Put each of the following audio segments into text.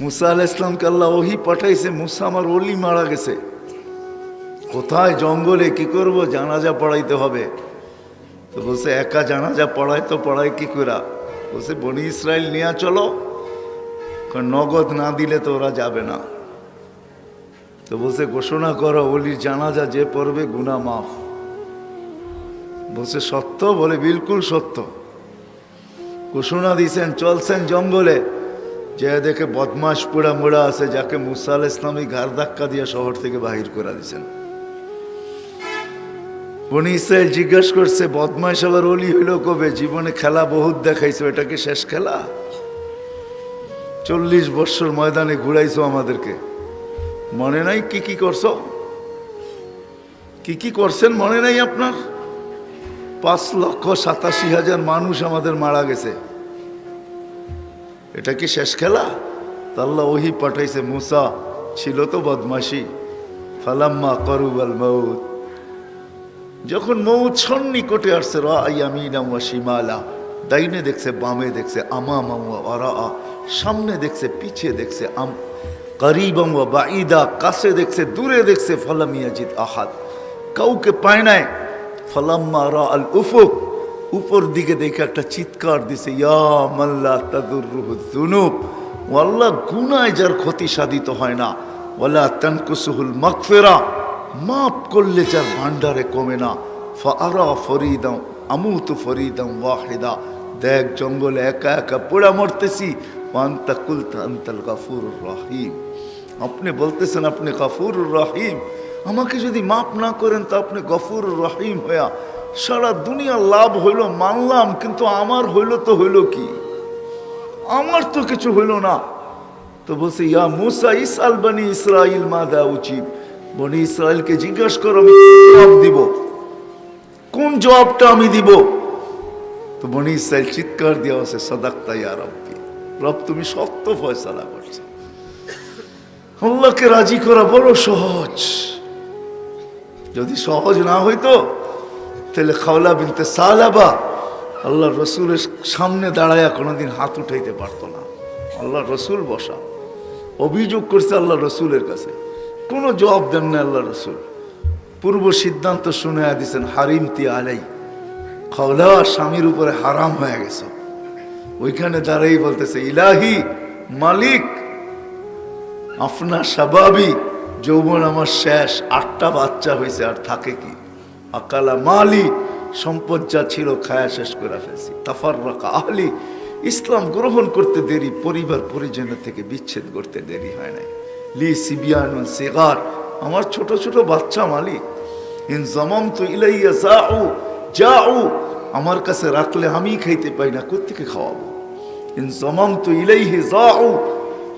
মুসা আলাইহিস সালামকে আল্লাহ ওহী পাঠাইছে, মুসা আমার ওলি মারা গেছে, কোথায় জঙ্গলে কি করব, জানাজা পড়াইতে হবে। তো বলছে একা জানাজা পড়াই তো পড়াই কি করা, বলছে বনি ইসরায়েল নিয়ে চলো, নগদ না দিলে তো ওরা যাবে না। তো বলছে ঘোষণা করো ওলির জানাজা যে পড়বে গুনাহ মাফ। বলছে সত্য, বলে বিলকুল সত্য। ঘোষণা দিয়েছেন, চলছেন জঙ্গলে, যে দেখে বদমাস পোড়া মোড়া আছে, যাকে মুসা আলাইহিস সালাম ঘাড় ধাক্কা দিয়ে শহর থেকে বাহির করে দিয়েছেন। বনি ইসরায়েল জিজ্ঞাসা করছে বদমাস আবার ওলি হইল কবে, জীবনে খেলা বহুত দেখাইছো, এটা কি শেষ খেলা? 40 বৎসর ময়দানে ঘুরাইছো আমাদেরকে, মনে নাই কি কি করছো, কি কি করছেন মনে নাই আপনার? 5,87,000 মানুষ আমাদের মারা গেছে, এটা কি শেষ খেলা? তা আল্লাহ ওহী পাঠাইছে, মুসা ছিল তো বদমাশি, ফালাম্মা কারুবাল মাউত, যখন মৌত সন্নিকটে আসছে, রায়ামিনা ওয়া শিমালা, ডাইনে দেখছে বামে দেখছে, আমামা ওয়া ওয়ারা, সামনে দেখছে পিছে দেখছে, করিবাম ওয়া বাঈদা, কাছে দেখছে দূরে দেখছে, ফালাম ইয়াজিদ আহাদ, কাউকে পায় নাই। ফালাম্মা রাআল উফুক, উপর দিকে দেখে একটা চিৎকার দিছে, ইয়া মান লা তাদুররুহু যুনুব, ও আল্লাহ গুনায় যার ক্ষতি সাধিত হয় না, ওয়ালা তানকুসুহুল মাগফিরা, মাফ করলে যার ভান্ডারে কমে না, ফাআরা ফরিদাম আমুতু ফরিদাম ওয়াহিদা, দেখ জঙ্গলে একা একা পোড়া মরতেছি, ওয়ান্তা কুলতা আনতাল গাফুরুর রহিম, আপনি বলতেছেন আপনি গাফুরুর রহিম, আমাকে যদি মাফ না করেন তো আপনি গফুরুর রহিম হইয়া সারা দুনিয়া লাভ হইল মানলাম, কিন্তু আমার হইল তো হইল কি, আমার তো কিছু হইল না। তো বলছে ইয়া মুসা ইসআল বনি ইসরাইল মাযা উজিব, বনি ইসরায়েলকে জিজ্ঞাসা করো আমি জবাব দিব, কোন জবাবটা আমি দিব? তো বনি ইসরায়েল চিৎকার দিয়া আছে, সাদাকতা ইয়া রাব্বি, রব তুমি সত্য ফয়সালা করছো। আল্লাহকে রাজি করা বড় সহজ, যদি সহজ না হইতো তাহলে খাওলা বিনতে সালাবা আল্লাহ রসুলের সামনে দাঁড়ায়া কোনোদিন হাত উঠাইতে পারতো না। আল্লাহ রসুল বসা, অভিযোগ করছে আল্লাহ রসুলের কাছে, কোনো জবাব দেন না আল্লাহ রসুল। পূর্ব সিদ্ধান্ত শুনে দিয়েছেন, হারিমতি আলাই, খাওলা স্বামীর উপরে হারাম হয়ে গেছে। ওইখানে দাঁড়াই বলতেছে, ইলাহি মালিক, আপনার স্বাভাবিক যৌবন আমার শেষ, 8টা বাচ্চা হয়েছে, আর থাকে কি? আকালা মালি, সম্পদ যা ছিল খায়া শেষ করে ফেলছি। তাফাররাকা আহলি, ইসলাম গ্রহণ করতে দেরি, পরিবার পরিজনের থেকে বিচ্ছেদ করতে দেরি হয় নাই। লি সিবিয়ানুন সিগার, আমার ছোট ছোট বাচ্চা মালিক। ইন জামামতু ইলাইয়া যাউ, আমার কাছে রাখলে আমি খাইতে পাই না, কোত্থেকে খাওয়াবো? ইন জামামতু ইলাইহি যাউ,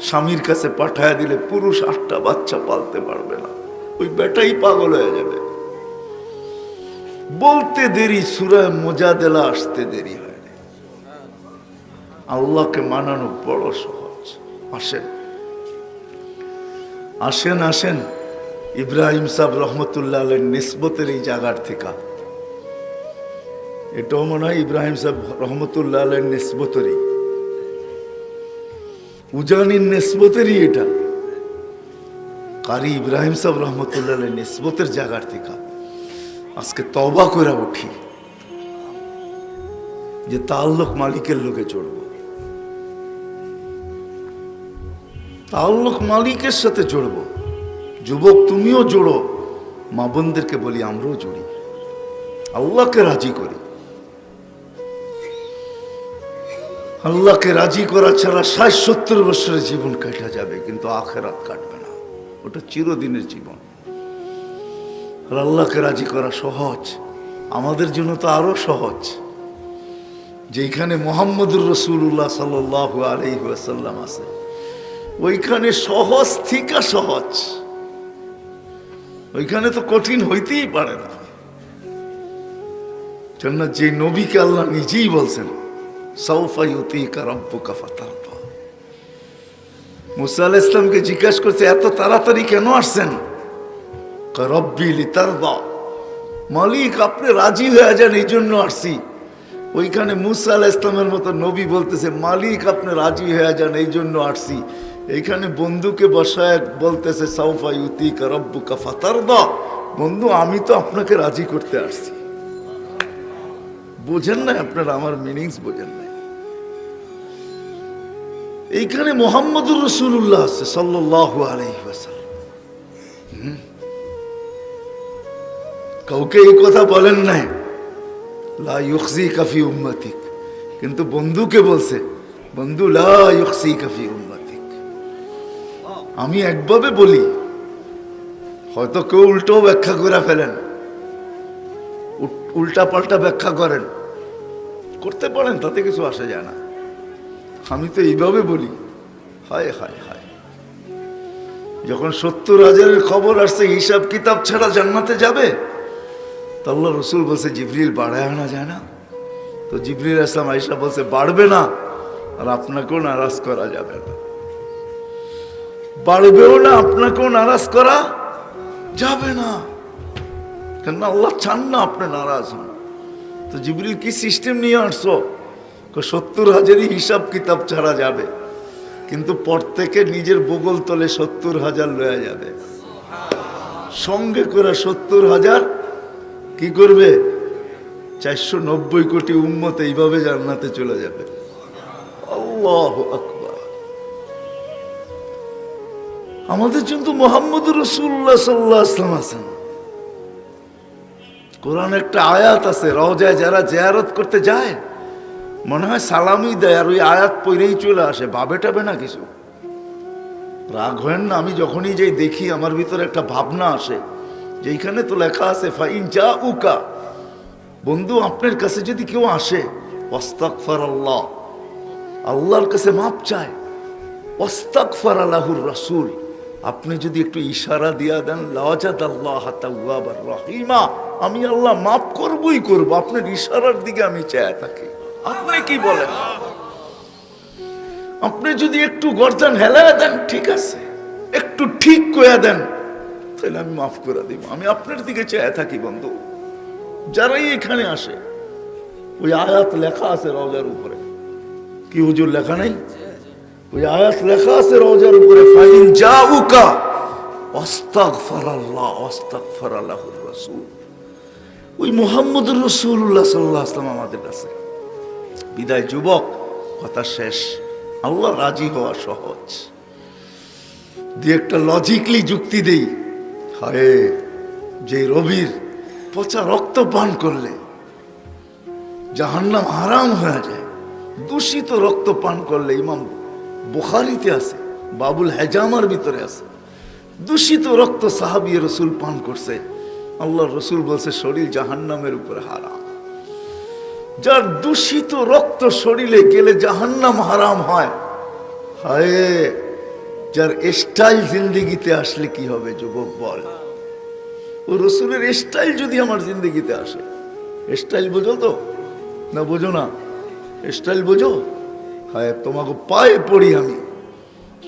স্বামীর কাছে পাঠায় দিলে পুরুষ 8টা বাচ্চা পালতে পারবে না, ওই বেটাই পাগল হয়ে যাবে। বলতে দেরি, সূরা মুজাদালা আসতে দেরি হয় না। আল্লাহকে মানানো বড় সহজ। আসেন আসেন আসেন, ইব্রাহিম সাহেব রহমতুল্লাহ আলাইহির নিসবতের এই জায়গার থেকে, এটাও মনে হয় ইব্রাহিম সাহেব রহমতুল্লাহ আলাইহির নিসবতেরই, উজানির নিসবতেরই এটা, কারি ইব্রাহিম সাহেব রহমতুল্লাহ আলাইহির নিসবতের জায়গার থেকে আজকে তওবা করে উঠি যে তাআল্লুক মালিকের লোকে জড়ব, তাআল্লুক মালিকের সাথে জড়ব। যুবক তুমিও জোড়ো, মা বোনদেরকে বলি আমরাও জড়ি, আল্লাহকে রাজি করি। আল্লাহকে রাজি করা ছাড়া 60-70 বছরের জীবন কাটা যাবে, কিন্তু আখিরাত কাটবে না, ওটা চিরদিনের জীবন। আর আল্লাহকে রাজি করা সহজ, আমাদের জন্য তো আরো সহজ। যেখানে মুহাম্মদুর রাসূলুল্লাহ সাল্লাল্লাহু আলাইহি ওয়াসাল্লাম আছে, ওইখানে সহজ থেকে সহজ, ওইখানে তো কঠিন হইতেই পারে না। কেননা যে নবীকে আল্লাহ নিজেই বলছেন, সাউফা ইউতিকা রাব্বুকা ফাতারদা। মুসা আলাইহিস সালামকে জিজ্ঞাসা করছে এত তাড়াতাড়ি কেন আসছেন? রব্বি লিতারদা, মালিক আপনি রাজি হয়ে যান এই জন্য আসছি। ওইখানে মুসা আলাইহিস সালামের মতো নবী বলতেছে মালিক আপনি রাজি হয়ে যান এই জন্য আসছি। এইখানে বন্ধুকে বসায় বলতেছে সাউফা ইউতিকা রাব্বুকা ফাতারদা। বন্ধু, আমি তো আপনাকে রাজি করতে আসছি। বোঝেন না আপনারা, আমার মিনিংস বোঝেন না। এইখানে মুহাম্মদুর রাসূলুল্লাহ আছে সাল্লাল্লাহু আলাইহি ওয়াসাল্লাম। কাউকে এই কথা বলেন নাই, লা ইউখজিকা ফি উম্মতিক, কিন্তু বন্ধুকে বলছে, বন্ধু লা ইউখজিকা ফি উম্মতিক। আমি একভাবে বলি, হয়তো কেউ উল্টো ব্যাখ্যা করে ফেলেন, উল্টা পাল্টা ব্যাখ্যা করেন, করতে পারেন, তাতে কিছু আসে যায় না। আমি তো এইভাবে বলি, হায় হায় হায়। যখন 70,000-এর খবর আসছে হিসাব কিতাব ছাড়া জান্নাতে যাবে, তো আল্লাহ রসুল বলছে জিবরিল বাড়ায় আনা যায় না? তো জিবরিল আসলাম আয়েশা বলছে বাড়বে না, আর আপনাকেও নারাজ করা যাবে না। বাড়বেও না, আপনাকেও নারাজ করা যাবে না, কেন আল্লাহ চান না আপনি নারাজ হন। তো জিবরিল কি সিস্টেম নিয়ে আসছো? 70,000-ই হিসাব কিতাব ছাড়া যাবে, কিন্তু পর থেকে নিজের বগল তলে 70,000 লয়া যাবে, সঙ্গে করে 70,000 কি করবে? 490 কোটি উম্মত এইভাবে জান্নাতে চলে যাবে। আল্লাহু আকবার। আমাদের জন্য মুহাম্মদুর রাসূলুল্লাহ সাল্লাল্লাহু আলাইহি ওয়াসাল্লাম আছেন। কোরআন একটা আয়াত আছে, রওজায় যারা জিয়ারত করতে যায় মনে হয় সালামই দেয়, আর ওই আয়াত পড়েই চলে আসে, ভাবে টাবে না কিছু। রাগ হয় না, আমি যখনই যাই দেখি আমার ভিতরে একটা ভাবনা আসে, যেখানে তো লেখা আছে ফাইন জাউকা, বন্ধু আপনার কাছে যদি কেউ আসে, ওয়াস্তাগফিরুল্লাহ, আল্লাহর কাছে মাপ চায়, ওয়াস্তাগফার লাহুর রাসূল, আপনি যদি একটু ইশারা দিয়া দেন, লাওয়াজাদাল্লাহ তাওয়াবার রহিমা, আমি আল্লাহ মাফ করবই করব, আপনার ইশারার দিকে আমি চেয়ে থাকি। আপনি কি বলেন? আপনি যদি একটু গর্দান হেলায় দেন, ঠিক আছে, একটু ঠিক কইয়া দেন, তাহলে আমি মাফ করে দিব। আমি আপনার দিকে চেয়ে থাকি বন্ধু। যারাই এখানে আসে, ওই আয়াত লেখা আছে রওজার উপরে, কি হুজুর লেখা নাই? ওই আয়াত লেখা আছে রওজার উপরে, ফাইন জাউকা ওয়াস্তাগফিরুল্লাহ ওয়াস্তাগফির লাহুর রাসূল। ওই মুহাম্মদুর রাসূলুল্লাহ সাল্লাল্লাহু আলাইহি ওয়াসাল্লাম আমাদের কাছে। বিদায় যুবক, কথা শেষ। আল্লাহ রাজি হওয়া সহজ। দিয়ে একটা লজিকলি যুক্তি দেই, হায় যে রবির পচা রক্ত পান করলে জাহান্নাম হারাম হয়ে যায়, দূষিত রক্ত পান করলে, ইমাম বুখারীতে আছে, বাবুল হেজামার ভিতরে আছে, দূষিত রক্ত সাহাবী রাসূল পান করছে, আল্লাহর রাসূল বলছে শরীর জাহান্নামের উপরে হারাম। যার দূষিত রক্ত শরীরে গেলে জাহান্নাম হারাম হয়, হায় যার স্টাইল জিন্দেগিতে আসলে কি হবে যুবক বল? ও রাসূলের স্টাইল যদি আমার জিন্দেগিতে আসে, স্টাইল বোঝো তো না? বোঝো না? স্টাইল বোঝো? হায় তোমাকে পায়ে পড়ি, আমি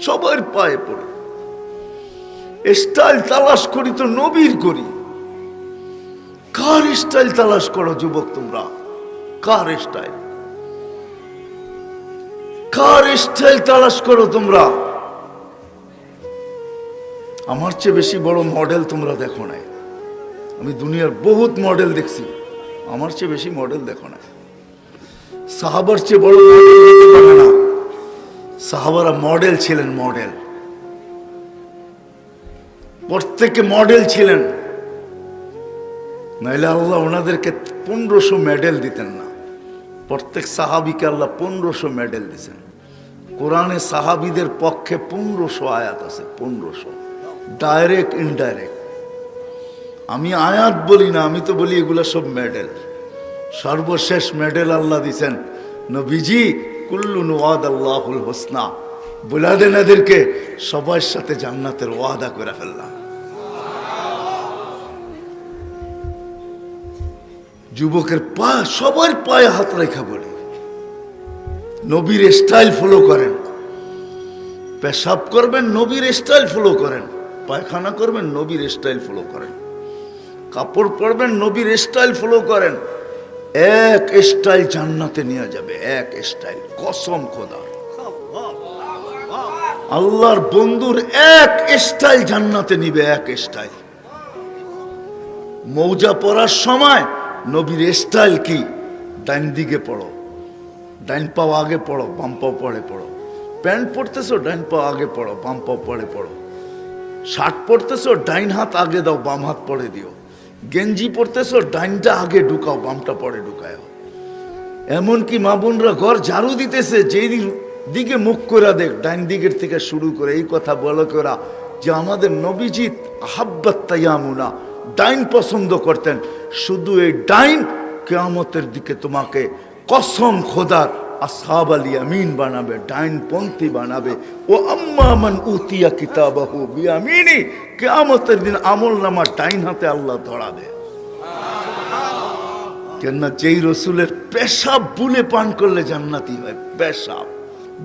সবার পায়ে পড়ি, স্টাইল তালাশ করি তো নবীর করি। কার স্টাইল তালাশ করো যুবক তোমরা? কার স্টাইল? কার স্টাইল তালাশ করো তোমরা? আমার চেয়ে বেশি বড় মডেল তোমরা দেখো নাই। আমি দুনিয়ার বহুত মডেল দেখছি, আমার চেয়ে বেশি মডেল দেখো না। সাহাবার চেয়ে বড় মডেল হতে পারে না। সাহাবারা মডেল ছিলেন, মডেল, প্রত্যেকে মডেল ছিলেন, নাইলে আল্লাহ ওনাদেরকে 1500 মেডেল দিতেন না। প্রত্যেক সাহাবিকে আল্লাহ 1500 মেডেল দিয়েছেন। কোরআনে সাহাবিদের পক্ষে 1500 আয়াত আছে, 1500, ডাইরেক্ট ইনডাইরেক্ট। আমি আয়াত বলি না, আমি তো বলি এগুলা সব মেডেল। সর্বশেষ মেডেল আল্লাহ দিছেন নবীজি, কুল্লুন ওয়াদাল্লাহুল হোসনা, বলে দেন এদেরকে সবার সাথে জান্নাতের ওয়াদা করে ফেললাম। যুবকের পা, সবার পায়ে হাত রেখা বলি, নবীর স্টাইল ফলো করেন। পেশাব করবেন নবীর স্টাইল ফলো করেন, পায়খানা করবেন নবীর স্টাইল ফলো করেন, কাপড় পরবেন নবীর স্টাইল ফলো করেন। এক স্টাইল জান্নাতে নিয়ে যাবে, এক স্টাইল, কসম খোদা। আল্লাহর বন্ধুর এক স্টাইল জান্নাতে নিবে, এক স্টাইল। মৌজা পরার সময় নবীর স্টাইল কি? ডাইন দিকে পড়ো, ডাইন পাও আগে পড়ো, বাম পাও পরে পড়ো। প্যান্ট পরতেছো, ডাইন পাও আগে পড়ো, বাম পাও পরে পড়ো। শার্ট পরতেছো, ডাইন হাত আগে দাও, বাম হাত পরে দিও। গেঞ্জি পরতেছো, ডাইনটা আগে ঢুকাও, বামটা পরে ঢুকায়। এমনকি মা বোনরা ঘর ঝাড়ু দিতেছে, যেই দিকে মুখ করে দেখ, ডাইন দিকের থেকে শুরু করে এই কথা বলো করা যে আমাদের নবীজিৎ আহাব্বাত তায়ামুনা, ডাইন পছন্দ করতেন। শুধু এই ডাইন কিয়ামতের দিকে তোমাকে কসম খোদার আসহাব আল ইয়ামিন বানাবে, ডাইন পন্থী বানাবে। ও আম্মা মান উতিয়া কিতাবাহু বিয়ামিনি, কিয়ামতের দিন আমলনামা ডাইন হাতে আল্লাহ ধরাবে। কেননা যেই রসুলের পেশাব বুলে পান করলে জান্নাতি হয়, পেশাব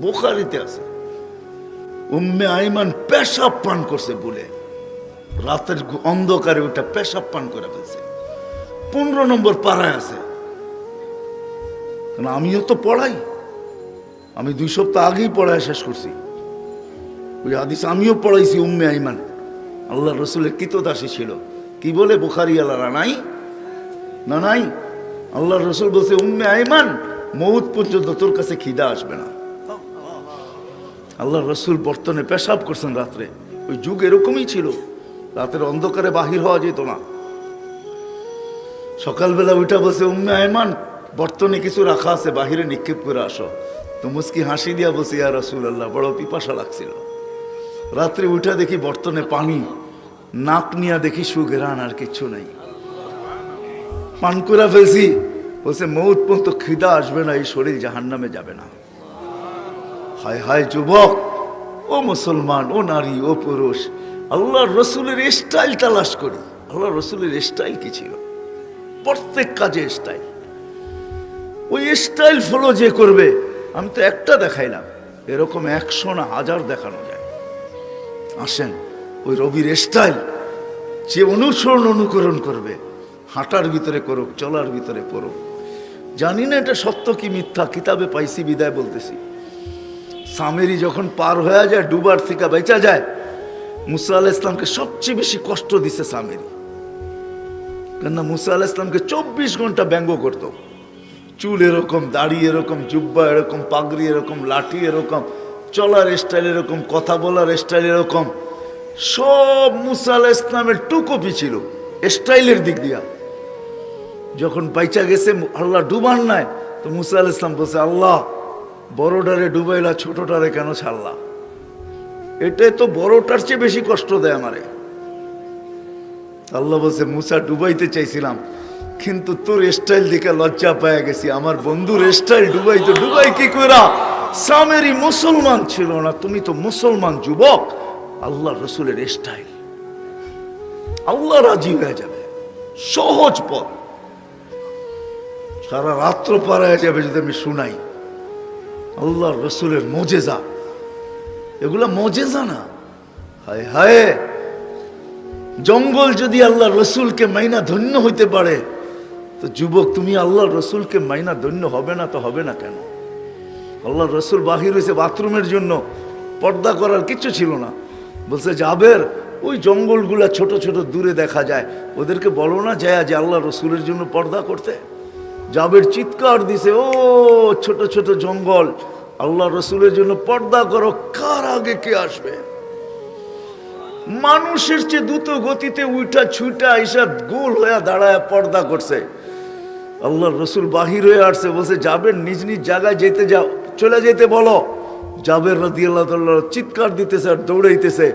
বুখারীতে আছে। উম্মে আইমান পেশাব পান করছে বুলে, রাতের অন্ধকারে ওটা পেশাব পান করে ফেলছে। 15 নম্বর পাড়ায় আছে। আমিও তো পড়াই, আমি 2 সপ্তাহ আগেই পড়ায় শেষ করছি ওই হাদিস। আমিও পড়াইছি। উম্মে আইমান আল্লাহ রসুলের কৃতদাসী ছিল। কি বলে বুখারী আলারা নাই না, নাই। আল্লাহ রসুল বলছে, উম্মে আইমান মউত পর্যন্ত তোর কাছে খিদা আসবে না। আল্লাহ রসুল বর্তনে পেশাব করছেন রাত্রে। ওই যুগ এরকমই ছিল, রাতের অন্ধকারে বাহির হওয়া যেত না। সকালবেলা উঠা বলছে, উম্মে আইমান বর্তনে কিছু রাখা আছে, বাহিরে নিক্ষেপ করে আসো। তো মুস্কি হাসি দিয়া বসে, ইয়া রাসূলুল্লাহ, বড় পিপাসা লাগছিল। রাত্রে উঠা দেখি বর্তনে পানি, নাক নিয়া দেখি সুঘ্রাণ, আর কিচ্ছু নাই। পান করে ফেলছি। বলছে, মউত পর্যন্ত খিদা আসবে না, এই শরীর জাহান্নামে যাবে না। হায় হায় যুবক, ও মুসলমান, ও নারী, ও পুরুষ, আল্লাহর রসুলের স্টাইল তালাশ করি। আল্লাহর রসুলের স্টাইল কি ছিল? প্রত্যেক কাজে স্টাইল। ওই স্টাইল ফলো যে করবে, আমি তো একটা দেখাইলাম, এরকম 100 না 1000 দেখানো যায়। আসেন, ওই রবির স্টাইল যে অনুকরণ করবে, হাঁটার ভিতরে করুক, চলার ভিতরে করুক। জানি না এটা সত্য কি মিথ্যা, কিতাবে পাইছি বিদায় বলতেছি। সামেরি যখন পার হয়ে যায়, ডুবার থেকে বেঁচা যায়, মুসা আলাইহিস সালামকে সবচেয়ে বেশি কষ্ট দিছে সামেরি। কেননা মুসা আলাইহিস সালামকে 24 ঘন্টা ব্যঙ্গ করত। চুল এরকম, দাড়ি এরকম, জুব্বা এরকম, পাগড়ি এরকম, লাঠি এরকম, চলার স্টাইল এরকম, কথা বলার স্টাইল এরকম। সব মুসা আলাইহিস সালামের টুকপি ছিল স্টাইলের দিক দিয়া। যখন বাইচা গেছে, আল্লাহ ডুবান নাই, তো মুসা আলাইহিস সালাম বলছে, আল্লাহ বড়টারে ডুবাইলা, ছোটটারে কেন ছাড়লা? এটাই তো বড়টার চেয়ে বেশি কষ্ট দেয় আমারে। আল্লাহ বলছে, মুসা ডুবাইতে চাইছিলাম, কিন্তু তোর স্টাইল দেখে লজ্জা পায়া গেছি। আমার বন্ধুর স্টাইল ডুবাইতো, ডুবাই কি কইরা? সামেরি মুসলমান ছিল না, তুমি তো মুসলমান যুবক। আল্লাহ রসুলের স্টাইল, আল্লাহ রাজি হয়ে যাবে। সহজ পথ, সারা রাত্র পারায় যাবে যদি আমি শুনাই। আল্লাহ রসুলের মজেজা, এগুলা মজেজা না। হায় হায়, জঙ্গল যদি আল্লাহ রসুলকে মাইনা ধন্য হইতে পারে, তো যুবক তুমি আল্লাহ রসুলকে মাইনা ধন্য হবে না তো হবে না কেন? আল্লাহ রসুল বাহির হয়েছে বাথরুমের জন্য, পর্দা করার কিছু ছিল না। বলছে, জাবের ওই জঙ্গলগুলা ছোট ছোট দূরে দেখা যায়, ওদেরকে বলো না যায় যে আল্লাহ রসুলের জন্য পর্দা করতে। জাবের চিৎকার দিছে, ও ছোট ছোট জঙ্গল, আল্লাহ রসুলের জন্য পর্দা করো। কার আগে কে আসবে? মানুষের চেয়ে দ্রুত গতিতে উঠা ছুটা আইসা গোল হয়ে দাঁড়ায় পর্দা করছে। আল্লাহ রসুল বাহির হয়ে আসছে, বলছে, জাবের নিজ নিজ জায়গায় যেতে যাও, চলে যেতে বলো। জাবের রাদিয়াল্লাহু তাআলা চিৎকার দিতেছে আর দৌড়াইতেছে।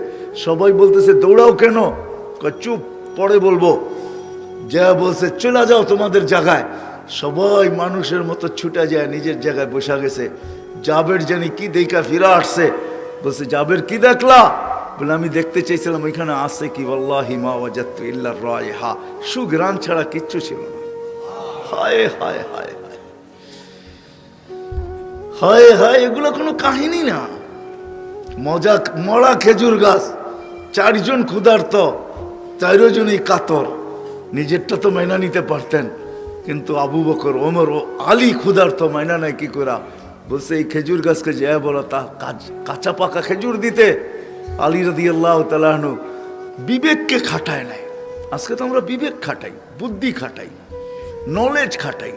সবাই বলতেছে, দৌড়াও কেন? চুপ, পরে বলবো। যা বলছে, চলে যাও তোমাদের জায়গায়। সবাই মানুষের মতো ছুটা যায়, নিজের জায়গায় বসা গেছে। জাবের জানি কি দেখা ফিরে আসছে। বলছে, জাবের কি দেখলা? বলে, আমি দেখতে চাইছিলাম ওইখানে আছে কি। ওয়াল্লাহি মা ওয়াজাদতু ইল্লা রায়হা, সুঘ্রাণ ছাড়া কিচ্ছু ছিল না। হায় হায় হায় হায় হায় হায়, এগুলো কোনো কাহিনী না। মজা মরা খেজুর গাছ, 4 জন ক্ষুধার্ত, 4 জনই কাতর। নিজেরটা তো মাইনা নিতে পারতেন, কিন্তু আবু বকর, ওমর ও আলী ক্ষুধার্ত, মাইনা নাই কি করা? বলছে এই খেজুর গাছকে যায় বলো তা কাঁচা পাকা খেজুর দিতে। আলী রাদিয়াল্লাহু তাআলা আনহু বিবেককে খাটায় নাই। আজকে তো আমরা বিবেক খাটাই, বুদ্ধি খাটাই, নলেজ খাটাই।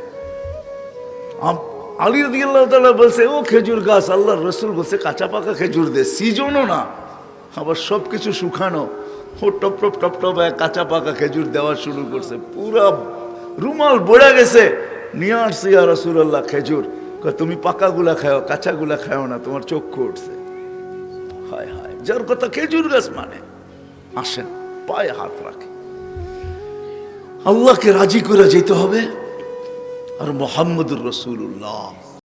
আলী রাদিয়াল্লাহু তাআলা বলছে ও খেজুর গাছ, আল্লাহর রাসূল বলছে কাঁচা পাকা খেজুর দে, সিজনও না, আবার সব কিছু শুকানো, ও টপ টপ টপ টপ কাঁচা পাকা খেজুর দেওয়া শুরু করছে, পুরা রুমাল বড়া গেছে। নিয়ে আসছে ইয়া রাসূলুল্লাহ খেজুর, তুমি পাকাগুলা খাও, কাঁচাগুলা খাও না, তোমার চক্ষু উঠছে। হায় হায়, যার কথা খেজুর গাছ মানে। আসেন পায়ে হাত রাখে, আল্লাহকে রাজি করে যেতে হবে। আর মুহাম্মদুর রাসূলুল্লাহ